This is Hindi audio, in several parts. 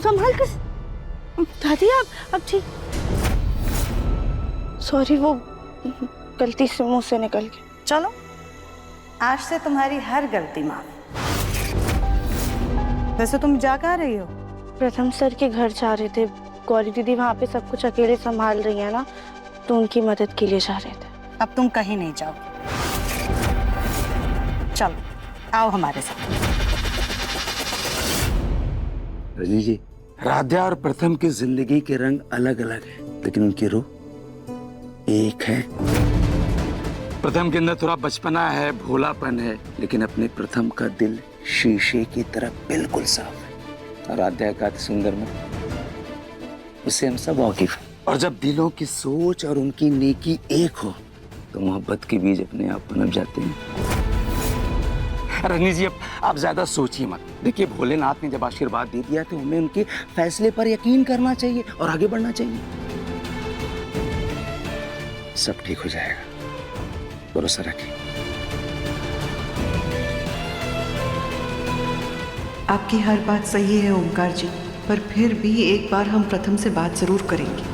संभाल कर दादी। आप ठीक? सॉरी, वो गलती से मुंह से निकल गया। चलो, आज से तुम्हारी हर गलती माफ। वैसे तुम जा कहाँ रही हो? प्रथम सर के घर जा रहे थे। गौरी दीदी वहाँ पे सब कुछ अकेले संभाल रही है ना, तो उनकी मदद के लिए जा रहे थे। अब तुम कहीं नहीं जाओ। चलो आओ हमारे साथ। रजनी जी, राध्या और प्रथम की जिंदगी के रंग अलग अलग हैं, लेकिन उनकी रूह एक है। प्रथम के अंदर थोड़ा बचपना है, भोलापन है, लेकिन अपने प्रथम का दिल शीशे की तरह बिल्कुल साफ है। और राध्या का सुंदर मन, उससे हम सब वाकिफ हैं। और जब दिलों की सोच और उनकी नेकी एक हो, तो मोहब्बत के बीज अपने आप पनप जाते हैं। रजनी जी, अब आप ज्यादा सोचिए मत। देखिए, भोलेनाथ ने जब आशीर्वाद दे दिया तो हमें उनके फैसले पर यकीन करना चाहिए और आगे बढ़ना चाहिए। सब ठीक हो जाएगा, भरोसा रखिए। आपकी हर बात सही है ओमकार जी, पर फिर भी एक बार हम प्रथम से बात जरूर करेंगे।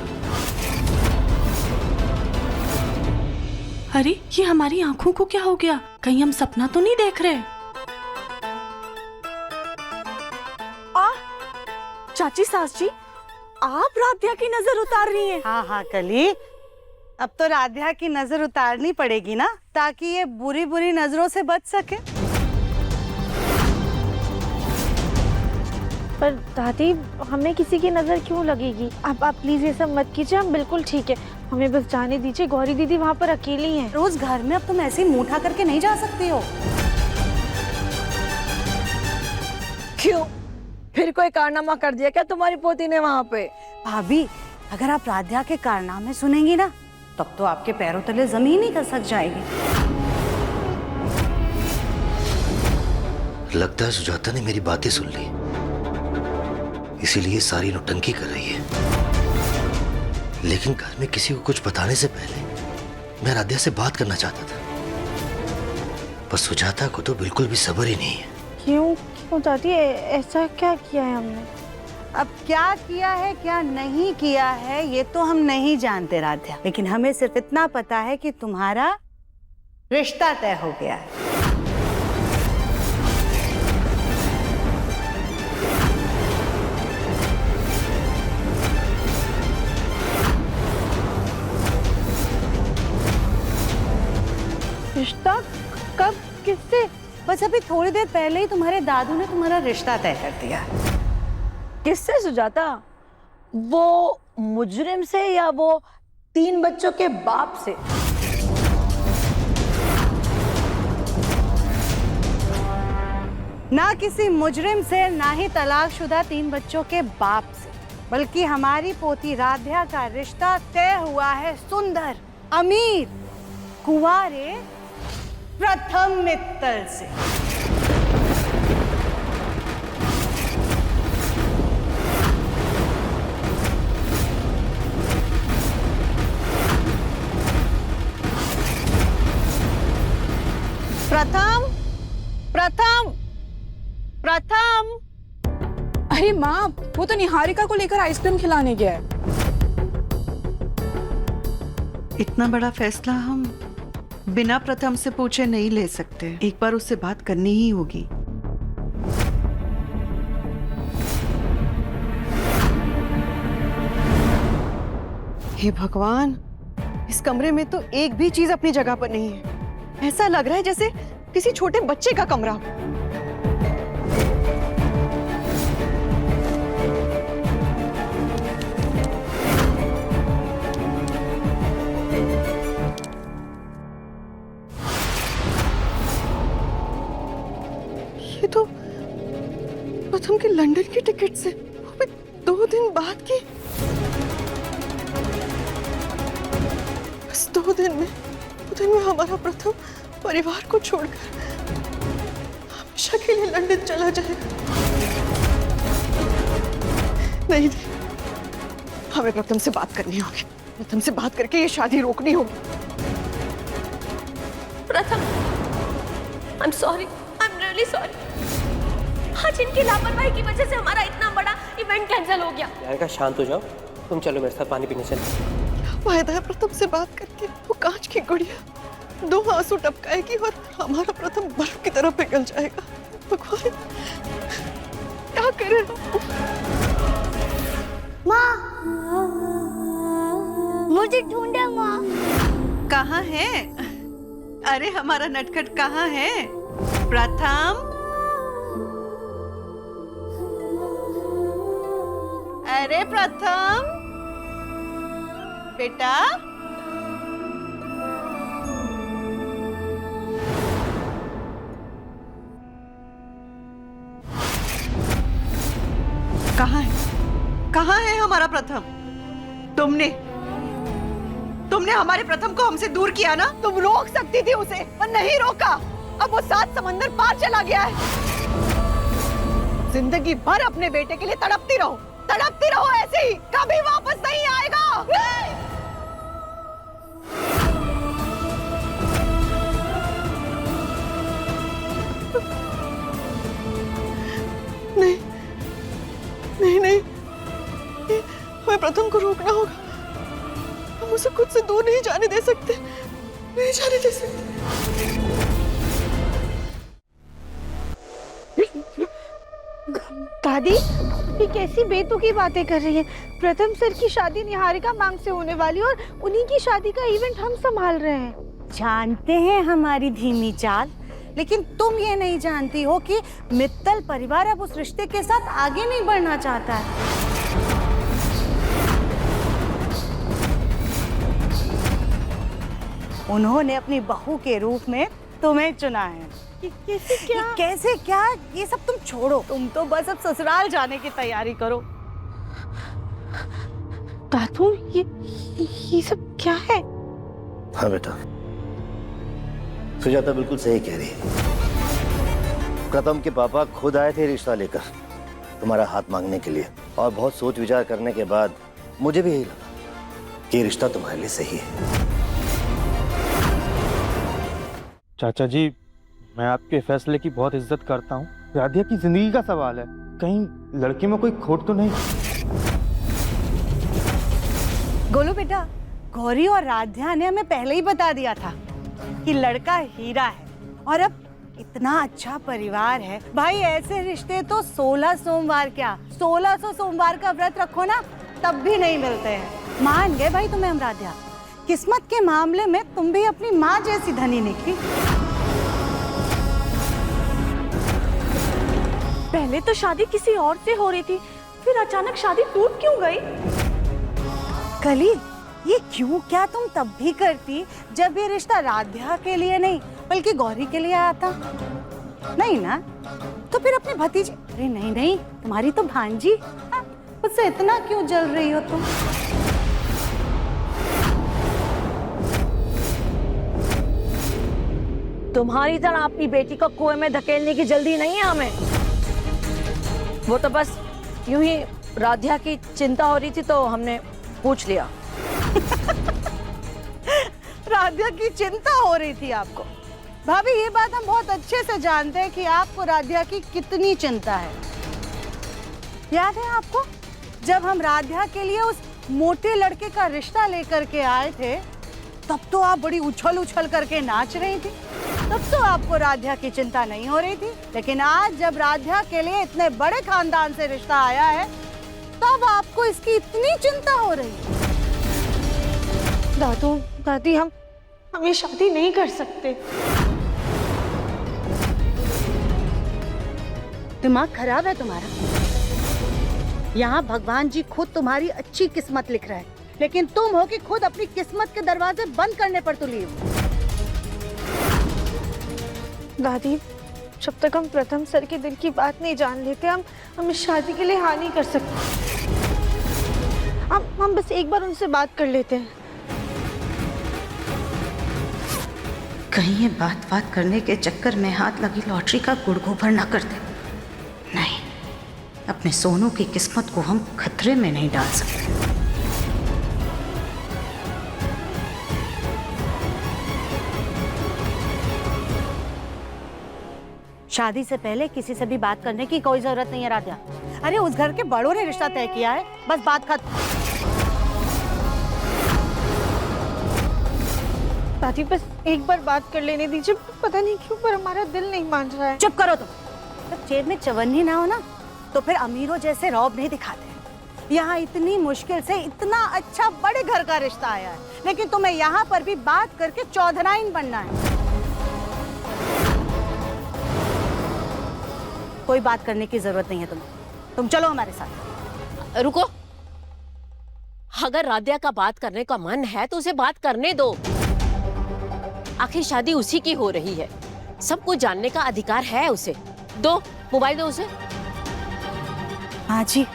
अरे, ये हमारी आंखों को क्या हो गया? कहीं हम सपना तो नहीं देख रहे? चाची, सास जी, आप राध्या की नजर उतार रही हैं? हाँ हाँ कली, अब तो राध्या की नजर उतारनी पड़ेगी ना, ताकि ये बुरी बुरी नजरों से बच सके। पर दादी, हमें किसी की नजर क्यों लगेगी? आप प्लीज ये सब मत कीजिए, हम बिल्कुल ठीक है। हमें बस जाने दीजिए। गौरी दीदी वहाँ पर अकेली हैं। रोज घर में अब तुम ऐसे ही मुंह उठा करके नहीं जा सकती हो। क्यों? फिर कोई कारनामा कर दिया क्या तुम्हारी पोती ने वहाँ पे? भाभी, अगर आप राध्या के कारनामे सुनेंगी ना, तब तो आपके पैरों तले जमीन ही खसक जाएगी। लगता है सुजाता ने मेरी बातें सुन ली, इसीलिए सारी नौटंकी कर रही है। लेकिन घर में किसी को कुछ बताने से पहले मैं राध्या से बात करना चाहता था, पर सुजाता को तो बिल्कुल भी सब्र ही नहीं है। क्यों दादी, ऐसा क्या किया है हमने? अब क्या किया है क्या नहीं किया है ये तो हम नहीं जानते राध्या, लेकिन हमें सिर्फ इतना पता है कि तुम्हारा रिश्ता तय हो गया है। रिश्ता? कब? किससे? बस अभी थोड़ी देर पहले ही तुम्हारे दादू ने तुम्हारा रिश्ता तय कर दिया। किससे सुजाता? वो मुजरिम से या वो 3 बच्चों के बाप से? ना किसी मुजरिम से, ना ही तलाकशुदा 3 बच्चों के बाप से, बल्कि हमारी पोती राध्या का रिश्ता तय हुआ है सुंदर, अमीर, कुंवारे प्रथम मित्तल से। प्रथम, प्रथम, प्रथम। अरे माँ, वो तो निहारिका को लेकर आइसक्रीम खिलाने गया है। इतना बड़ा फैसला हम बिना प्रथम से पूछे नहीं ले सकते। एक बार उससे बात करनी ही होगी। हे भगवान, इस कमरे में तो एक भी चीज अपनी जगह पर नहीं है। ऐसा लग रहा है जैसे किसी छोटे बच्चे का कमरा हो। ये तो प्रथम के लंदन की टिकट से, वो भी 2 दिन बाद की। बस 2 दिन में हमारा प्रथम परिवार को छोड़कर हमेशा के लिए लंदन चला जाएगा। नहीं, हमें प्रथम से बात करनी होगी। प्रथम से बात करके ये शादी रोकनी होगी। प्रथम, I'm sorry, I'm really sorry। आज इनकी लापरवाही की वजह से हमारा इतना बड़ा इवेंट कैंसिल हो गया। निहारिका शांत हो जाओ, तुम चलो मेरे साथ पानी पीने चलो। वायदा है प्रथम से बात करके वो कांच की गुड़िया 2 आंसू टपकाएगी और हमारा प्रथम बर्फ की तरह पिघल जाएगा। भगवान क्या करे। माँ, मुझे ढूंढे माँ। कहाँ है? अरे हमारा नटखट कहाँ है? प्रथम, अरे प्रथम बेटा, कहाँ है? कहाँ है हमारा प्रथम? तुमने हमारे प्रथम को हमसे दूर किया ना? तुम रोक सकती थी उसे, पर नहीं रोका। अब वो 7 समंदर पार चला गया है। जिंदगी भर अपने बेटे के लिए तड़पती रहो ऐसे ही, कभी वापस नहीं आएगा। नहीं नहीं नहीं, हमें प्रथम को रोकना होगा। हम उसे खुद से दूर नहीं जाने दे सकते, नहीं जाने दे सकते। दादी, ये कैसी बेतुकी बातें कर रही है? प्रथम सर की शादी निहारिका मांग से होने वाली और उन्हीं की शादी का इवेंट हम संभाल रहे हैं। जानते हैं हमारी धीमी चाल, लेकिन तुम ये नहीं जानती हो कि मित्तल परिवार अब उस रिश्ते के साथ आगे नहीं बढ़ना चाहता है। उन्होंने अपनी बहू के रूप में तुम्हें चुना है। कैसे क्या? ये सब तुम छोड़ो, तुम तो बस अब ससुराल जाने की तैयारी करो। दादू, ये सब क्या है? हाँ बेटा, सुजाता बिल्कुल सही कह रही है। प्रथम के पापा खुद आए थे रिश्ता लेकर तुम्हारा हाथ मांगने के लिए, और बहुत सोच विचार करने के बाद मुझे भी यही लगा कि ये रिश्ता तुम्हारे लिए सही है। चाचा जी, मैं आपके फैसले की बहुत इज्जत करता हूँ। राधिया की जिंदगी का सवाल है, कहीं लड़के में कोई खोट तो नहीं? गोलू बेटा, गौरी और राध्या ने हमें पहले ही बता दिया था कि लड़का हीरा है, और अब इतना अच्छा परिवार है भाई। ऐसे रिश्ते तो 16 सोमवार क्या 1600 सोमवार का व्रत रखो ना, तब भी नहीं मिलते हैं। मान गए भाई तुम्हें हम राध्या। किस्मत के मामले में तुम भी अपनी माँ जैसी धनी निकली। पहले तो शादी किसी और से हो रही थी, फिर अचानक शादी टूट क्यों गई? कली, ये क्यों क्या तुम तब भी करती जब ये रिश्ता राध्या के लिए नहीं बल्कि गौरी के लिए आया था? नहीं ना? तो फिर अपने भतीजे, अरे नहीं, तुम्हारी तो भांजी, उससे इतना क्यों जल रही हो तुम? तुम्हारी तरह अपनी बेटी को कुएं में धकेलने की जल्दी नहीं है हमें। वो तो बस यूं ही राध्या की चिंता हो रही थी तो हमने पूछ लिया। राध्या की चिंता हो रही थी आपको? भाभी, ये बात हम बहुत अच्छे से जानते हैं कि आपको राध्या की कितनी चिंता है। याद है आपको, जब हम राध्या के लिए उस मोटे लड़के का रिश्ता लेकर के आए थे, तब तो आप बड़ी उछल उछल करके नाच रही थी। तब तो आपको राध्या की चिंता नहीं हो रही थी, लेकिन आज जब राध्या के लिए इतने बड़े खानदान से रिश्ता आया है, तब आपको इसकी इतनी चिंता हो रही है। दादू, दादी, हम ये शादी नहीं कर सकते। दिमाग खराब है तुम्हारा। यहाँ भगवान जी खुद तुम्हारी अच्छी किस्मत लिख रहे हैं, लेकिन तुम हो कि खुद अपनी किस्मत के दरवाजे बंद करने पर तुली हो। दादी, जब तक हम प्रथम सर के दिल की बात नहीं जान लेते, हम इस शादी के लिए हाँ नहीं कर सकते। हम बस एक बार उनसे बात कर लेते हैं। कहीं ये बात करने के चक्कर में हाथ लगी लॉटरी का गुड़ गोबर ना कर दे। नहीं, अपने सोनू की किस्मत को हम खतरे में नहीं डाल सकते। शादी से पहले किसी से भी बात करने की कोई जरूरत नहीं है राध्या। अरे उस घर के बड़ों ने रिश्ता तय किया है, बस बात खत्म। दादी बस एक बार बात कर लेने दीजिए, पता नहीं क्यों पर हमारा दिल नहीं मान रहा है। चुप करो तुम। जब जेब में चवन्नी ना हो ना तो फिर अमीरों जैसे रौब नहीं दिखाते। यहाँ इतनी मुश्किल से इतना अच्छा बड़े घर का रिश्ता आया है, लेकिन तुम्हें यहाँ पर भी बात करके चौधराइन बनना है। कोई बात करने की जरूरत नहीं है तुम्हें, तुम चलो हमारे साथ। रुको, अगर राध्या का बात करने का मन है तो उसे बात करने दो। आखिर शादी उसी की हो रही है, सब कुछ जानने का अधिकार है उसे। दो मोबाइल, दो उसे। हाँ जी,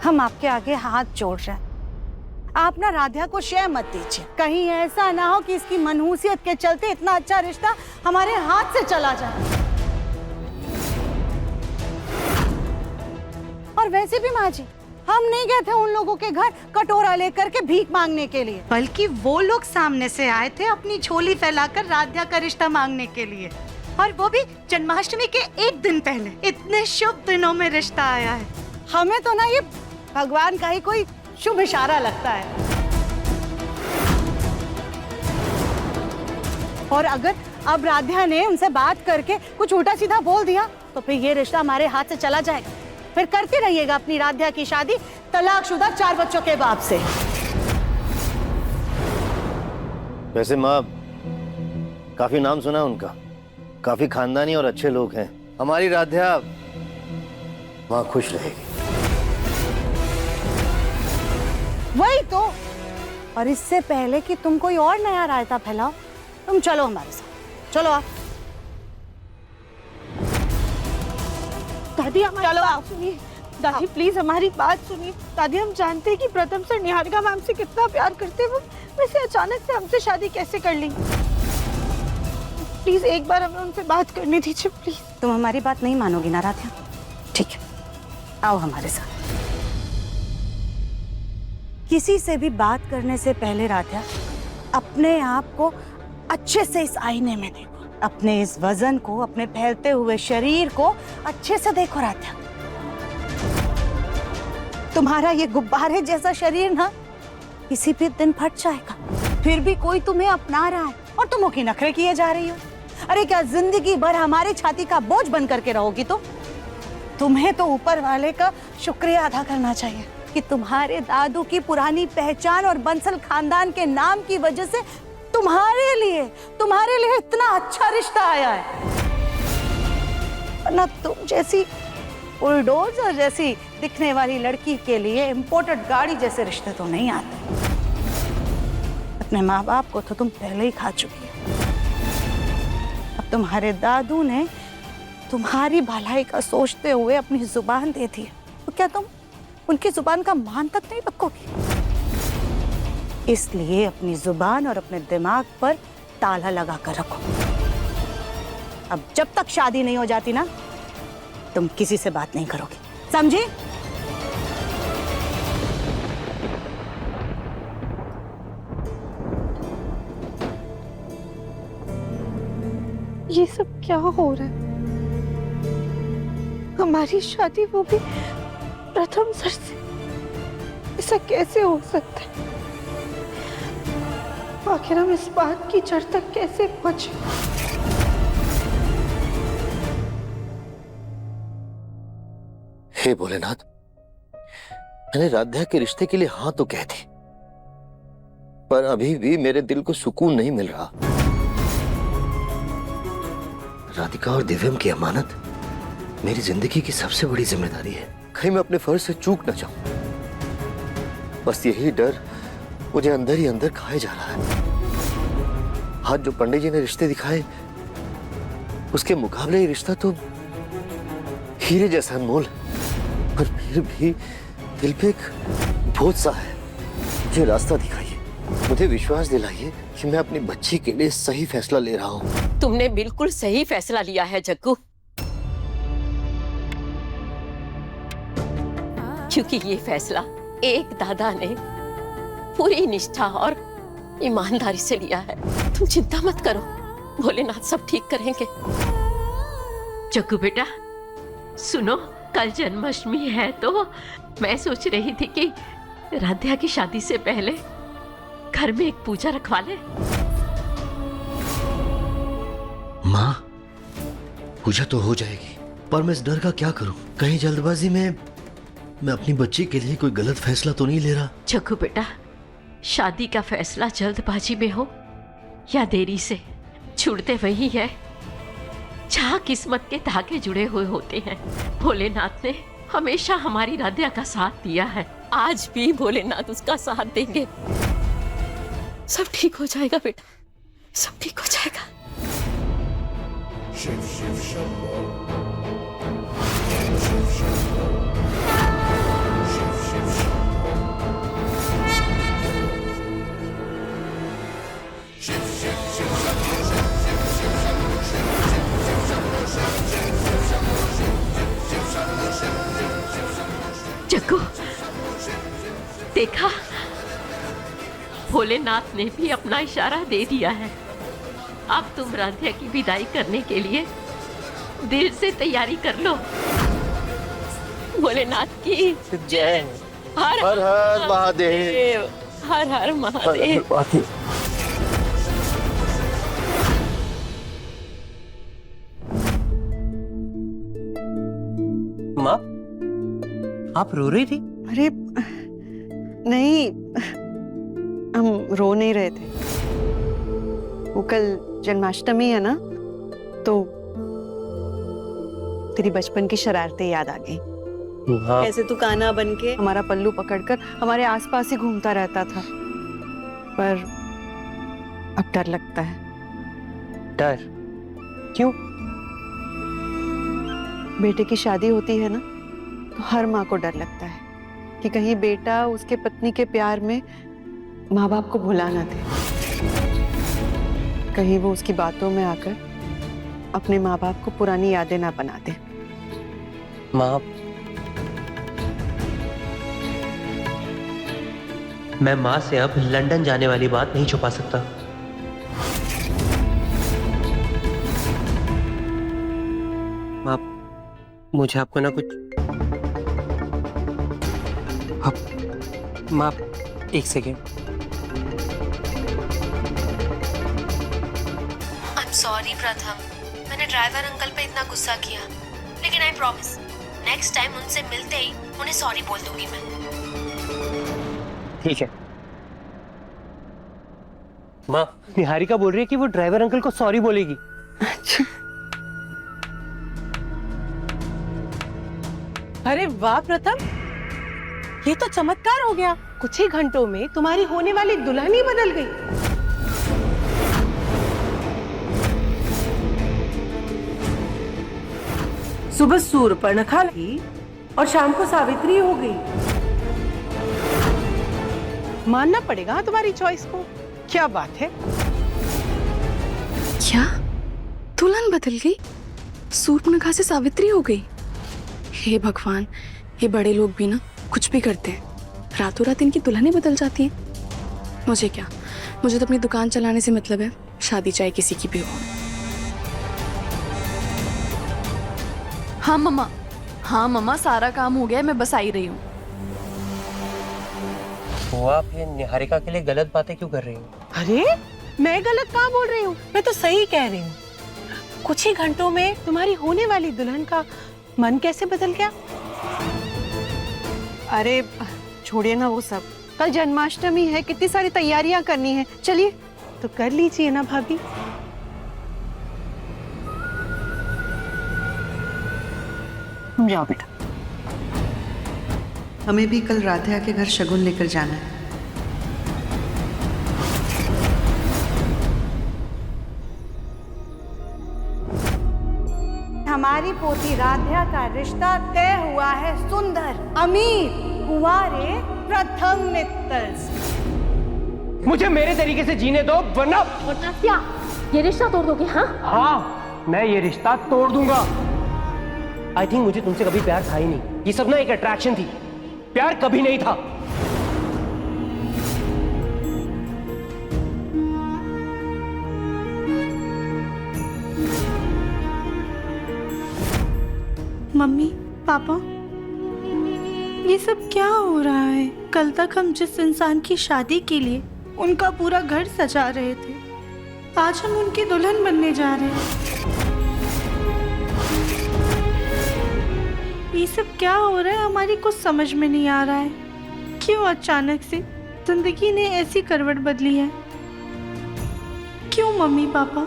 हम आपके आगे हाथ जोड़ रहे हैं, आप ना राध्या को शय मत दीजिए। कहीं ऐसा ना हो कि इसकी मनहूसियत के चलते इतना अच्छा रिश्ता हमारे हाथ से चला जाए। और वैसे भी माँ जी, हम नहीं गए थे उन लोगों के घर कटोरा लेकर के भीख मांगने के लिए, बल्कि वो लोग सामने से आए थे अपनी झोली फैलाकर राध्या का रिश्ता मांगने के लिए, और वो भी जन्माष्टमी के एक दिन पहले। इतने शुभ दिनों में रिश्ता आया है। हमें तो ना ये भगवान का ही कोई शुभ इशारा लगता है। और अगर अब राध्या ने उनसे बात करके कुछ उल्टा सीधा बोल दिया तो फिर ये रिश्ता हमारे हाथ से चला जाएगा। फिर करते रहिएगा अपनी राध्या की शादी तलाकशुदा 4 बच्चों के बाप से। वैसे माँ, काफी नाम सुना उनका, काफी खानदानी और अच्छे लोग हैं। हमारी राध्या वहां खुश रहेगी। वही तो। और इससे पहले कि तुम कोई और नया रायता फैलाओ, तुम चलो हमारे साथ। चलो आप। दादी हमारी बात सुनिए। दादी प्लीज हमारी बात सुनिए। दादी हम जानते हैं कि प्रथम सर निहारिका मैम से कितना प्यार करते हैं, वो वैसे अचानक से हमसे शादी कैसे कर ली। प्लीज एक बार हमें उनसे बात करने दीजिए प्लीज। तुम हमारी बात नहीं मानोगी ना राध्या? ठीक है, आओ हमारे साथ। किसी से भी बात करने से पहले राध्या अपने आप को अच्छे से इस आईने में देखो। अपने इस वजन को, अपने फैलते हुए शरीर को अच्छे से देखो राध्या। तुम्हारा ये गुब्बारे जैसा शरीर ना किसी भी दिन फट जाएगा। फिर भी कोई तुम्हें अपना रहा है और तुम मुखी नखरे किए जा रही हो। अरे क्या जिंदगी भर हमारी छाती का बोझ बन करके रहोगी तुम? तुम्हें तो ऊपर वाले का शुक्रिया अदा करना चाहिए कि तुम्हारे दादू की पुरानी पहचान और बंसल खानदान के नाम की वजह से तुम्हारे लिए इतना अच्छा रिश्ता आया है। वरना तुम जैसी बुलडोजर जैसी दिखने वाली लड़की के लिए इंपोर्टेड गाड़ी जैसे रिश्ते तो नहीं आते। अपने माँ बाप को तो तुम पहले ही खा चुकी हो। अब तुम्हारे दादू ने तुम्हारी भलाई का सोचते हुए अपनी जुबान दे दी है, तो क्या तुम उनकी जुबान का मान तक नहीं रखोगी? इसलिए अपनी जुबान और अपने दिमाग पर ताला लगा कर रखो। अब जब तक शादी नहीं हो जाती ना, तुम किसी से बात नहीं करोगी, समझी? ये सब क्या हो रहा है? हमारी शादी, वो भी प्रथम सर से, ऐसा कैसे हो सकता है? आखिर हम इस बात की जड़ तक कैसे पहुंचे? हे भोलेनाथ, मैंने राध्या के रिश्ते के लिए हाँ तो कह दी, पर अभी भी मेरे दिल को सुकून नहीं मिल रहा। राधिका और दिव्यम की अमानत मेरी जिंदगी की सबसे बड़ी जिम्मेदारी है। कहीं मैं अपने फर्ज से चूक न जाऊं। बस यही डर मुझे अंदर ही अंदर खाए जा रहा है। आज जो पंडित जी ने रिश्ते दिखाए, उसके मुकाबले ये रिश्ता तो हीरे जैसा अनमोल, पर फिर भी दिल पे एक बोझ सा है। मुझे रास्ता दिखाइए, मुझे विश्वास दिलाइए कि मैं अपनी बच्ची के लिए सही फैसला ले रहा हूँ। तुमने बिल्कुल सही फैसला लिया है जग्गू, क्योंकि ये फैसला एक दादा ने पूरी निष्ठा और ईमानदारी से लिया है। तुम चिंता मत करो, भोलेनाथ सब ठीक करेंगे। जग्गू बेटा सुनो, कल जन्माष्टमी है तो मैं सोच रही थी कि राध्या की शादी से पहले घर में एक पूजा रखवा ले। माँ, पूजा तो हो जाएगी, पर मैं इस डर का क्या करूं? कहीं जल्दबाजी में मैं अपनी बच्ची के लिए कोई गलत फैसला तो नहीं ले रहा? जग्गू बेटा, शादी का फैसला जल्दबाजी में हो या देरी से, छुड़ते वही है जहाँ किस्मत के धागे जुड़े हुए होते हैं। भोलेनाथ ने हमेशा हमारी राध्या का साथ दिया है, आज भी भोलेनाथ उसका साथ देंगे। सब ठीक हो जाएगा बेटा, सब ठीक हो जाएगा। शिव शिव शंभो, शिव शिव शंभो, शिव शिव शिव जग्गू, देखा, भोलेनाथ ने भी अपना इशारा दे दिया है। अब तुम राध्या की विदाई करने के लिए दिल से तैयारी कर लो। भोलेनाथ की जय। हर हर महादेव, हर हर महादेव। माँ, आप रो रही थी? अरे नहीं, हम रो नहीं रहे थे। वो कल जन्माष्टमी है ना, तो तेरी बचपन की शरारतें याद आ गई। हाँ। कैसे तू कान्हा बन के हमारा पल्लू पकड़कर हमारे आसपास ही घूमता रहता था, पर अब डर लगता है। डर? क्यों? बेटे की शादी होती है ना, तो हर माँ को डर लगता है कि कहीं बेटा उसके पत्नी के प्यार में माँ बाप को भुला ना दे, कहीं वो उसकी बातों में आकर अपने माँ बाप को पुरानी यादें ना बना दे। माँ, मैं माँ से अब लंदन जाने वाली बात नहीं छुपा सकता। माँ, मुझे आपको ना कुछ माँ, एक सेकेंड। सॉरी प्रथम, मैंने ड्राइवर अंकल पे इतना गुस्सा किया, लेकिन आई प्रॉमिस नेक्स्ट टाइम उनसे मिलते ही उन्हें सॉरी बोल दूंगी मैं। ठीक है। माँ, निहारिका बोल रही है कि वो ड्राइवर अंकल को सॉरी बोलेगी। अरे वाह प्रथम, ये तो चमत्कार हो गया। कुछ ही घंटों में तुम्हारी होने वाली दुल्हन ही बदल गई। सुबह सूर्पणखा की और शाम को सावित्री हो गई। मानना पड़ेगा तुम्हारी चॉइस को। क्या बात है? क्या दुल्हन बदल गई? सूर्पणखा से सावित्री हो गई? हे भगवान, ये बड़े लोग भी ना कुछ भी करते हैं, रातों रात इनकी दुल्हनें बदल जाती हैं। मुझे क्या, मुझे तो अपनी दुकान चलाने से मतलब है, शादी चाहे किसी की भी हो। हाँ मम्मा, सारा काम हो गया, मैं बस आ ही रही हूँ। वो आप ये निहारिका के लिए गलत बातें क्यों कर रही हो? अरे मैं गलत कहाँ बोल रही हूँ, मैं तो सही कह रही हूँ। कुछ ही घंटों में तुम्हारी होने वाली दुल्हन का मन कैसे बदल गया? अरे छोड़िए ना वो सब, कल जन्माष्टमी है, कितनी सारी तैयारियां करनी है। चलिए। तो कर लीजिए ना भाभी। जाओ बेटा, हमें भी कल राधिका के घर शगुन लेकर जाना है। हमारी पोती राध्या का रिश्ता तय हुआ है सुंदर, अमीर, कुंवारे प्रथम मित्तल से। मुझे मेरे तरीके से जीने दो, वरना क्या ये रिश्ता तोड़ दोगे? हाँ, मैं ये रिश्ता तोड़ दूंगा। आई थिंक मुझे तुमसे कभी प्यार था ही नहीं, ये सब ना एक अट्रैक्शन थी, प्यार कभी नहीं था। मम्मी, पापा, ये सब क्या हो रहा है? कल तक हम जिस इंसान की शादी के लिए उनका पूरा घर सजा रहे थे, आज हम उनकी दुल्हन बनने जा रहे हैं। ये सब क्या हो रहा है? हमारी कुछ समझ में नहीं आ रहा है। क्यों अचानक से जिंदगी ने ऐसी करवट बदली है? क्यों मम्मी पापा?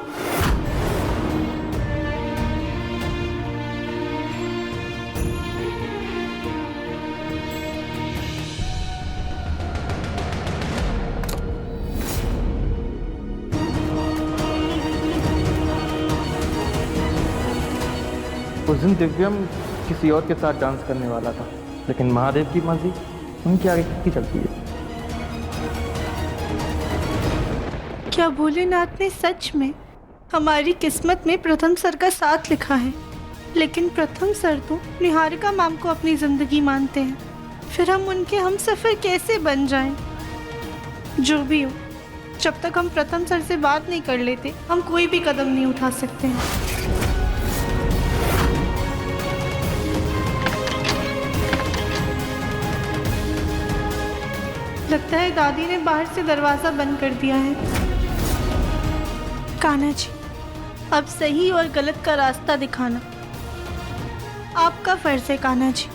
उस दिन दिव्यम किसी और के साथ डांस करने वाला था, लेकिन महादेव की मर्जी उनकी आगे कितनी चलती है। क्या भोलेनाथ ने सच में हमारी किस्मत में प्रथम सर का साथ लिखा है? लेकिन प्रथम सर तो निहारिका मैम को अपनी जिंदगी मानते हैं, फिर हम उनके हमसफर कैसे बन जाएं? जो भी हो, जब तक हम प्रथम सर से बात नहीं कर लेते, हम कोई भी कदम नहीं उठा सकते हैं। लगता है दादी ने बाहर से दरवाजा बंद कर दिया है। कान्हा जी, अब सही और गलत का रास्ता दिखाना आपका फर्ज है। कान्हा जी,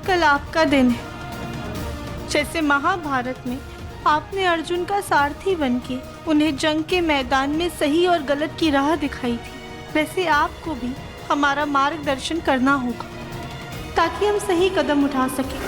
कल आपका दिन है। जैसे महाभारत में आपने अर्जुन का सारथी बनके उन्हें जंग के मैदान में सही और गलत की राह दिखाई थी, वैसे आपको भी हमारा मार्गदर्शन करना होगा ताकि हम सही कदम उठा सकें।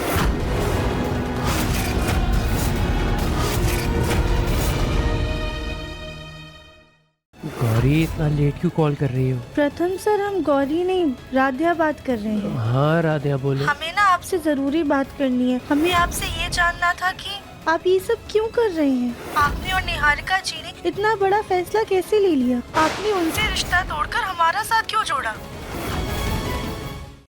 गौरी, इतना लेट क्यों कॉल कर रही हो? प्रथम सर, हम गौरी नहीं राध्या बात कर रहे हैं। हाँ राध्या बोले। हमें ना आपसे जरूरी बात करनी है। हमें आपसे ये जानना था कि आप ये सब क्यों कर रहे हैं? आपने और निहारिका जी ने इतना बड़ा फैसला कैसे ले लिया? आपने उनसे रिश्ता तोड़कर हमारा साथ क्यों जोड़ा?